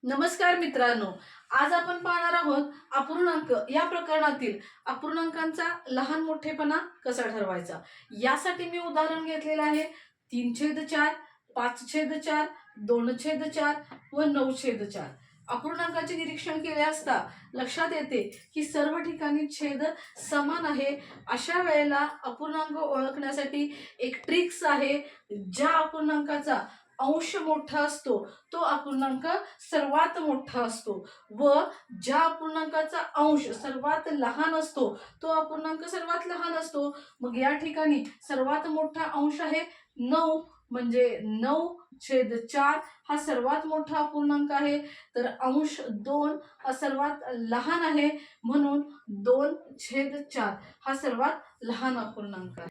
नमस्कार मित्रांनो, आज आपण पाहणार आहोत अपूर्णांक या प्रकरणातील अपूर्णांकांचा लहान मोठेपणा कसा ठरवायचा। यासाठी मी उदाहरण घेतलेलं आहे 3/4, 5/4, 2/4 व 9/4। अपूर्णांकाचे निरीक्षण केले असता लक्षात येते की सर्व ठिकाणी छेद समान आहे। अशा वेळेला अपूर्णांक ओळखण्यासाठी एक ट्रिक्स आहे। ज्या अपूर्णांकाचा अंश मोठा असतो तो अपूर्णांक सर्वात मोठा असतो व ज्या अपूर्णांकाचा अंश सर्वात लहान असतो तो अपूर्णांक सर्वात लहान असतो। मग या ठिकाणी सर्वात मोठा अंश आहे 9, म्हणजे 9/4 हा सर्वात मोठा अपूर्णांक आहे। तर अंश 2 हा सर्वात लहान आहे, म्हणून 2/4 हा सर्वात लहान अपूर्णांक आहे।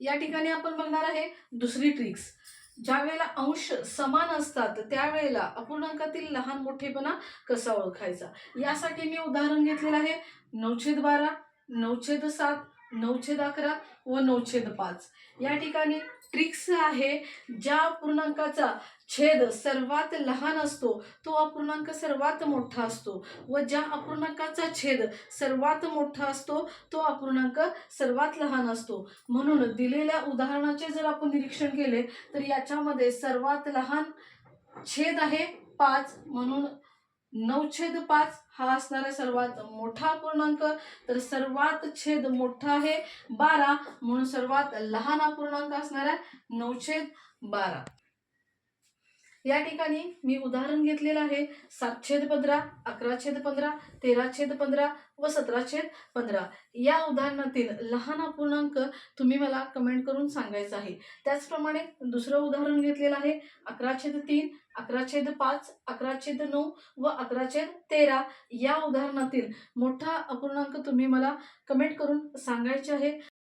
या ठिकाणी आपण बघणार आहे दुसरी ट्रिक्स। ज्या वेळेला अंश समान असतात त्यावेळेला अपूर्णांकातील लहान मोठेपणा कसा ओळखायचा। यासाठी मी उदाहरण घेतलेलं आहे 9/12, 9/7, 9/11 व 9/5। या ठिकाणी ट्रिक्स आहे, ज्या अपूर्णांकाचा छेद सर्वात लहान असतो तो अपूर्णांक सर्वात मोठा असतो व ज्या अपूर्णांकाचा छेद सर्वात मोठा असतो तो अपूर्णांक सर्वात लहान असतो। म्हणून दिलेल्या उदाहरणाचे जर आपण निरीक्षण केले तर याच्यामध्ये सर्वात लहान छेद आहे 5, म्हणून 9/5 हा असणारा सर्वात मोठा अपूर्णांक। तर सर्वात छेद मोठा आहे 12, म्हणून सर्वात लहान अपूर्णांक असणार आहे 9/12। या ठिकाणी मी उदाहरण घेतलेलं आहे 7/15, 11/15, 13/15 व 17/15। या उदाहरणातील लहान अपूर्णांक तुम्ही मला कमेंट करून सांगायचं आहे। त्याचप्रमाणे दुसरं उदाहरण घेतलेलं आहे 11/3, 11/5, 11/9 व 11/13। या उदाहरणातील मोठा अपूर्णांक तुम्ही मला कमेंट करून सांगायचे आहे।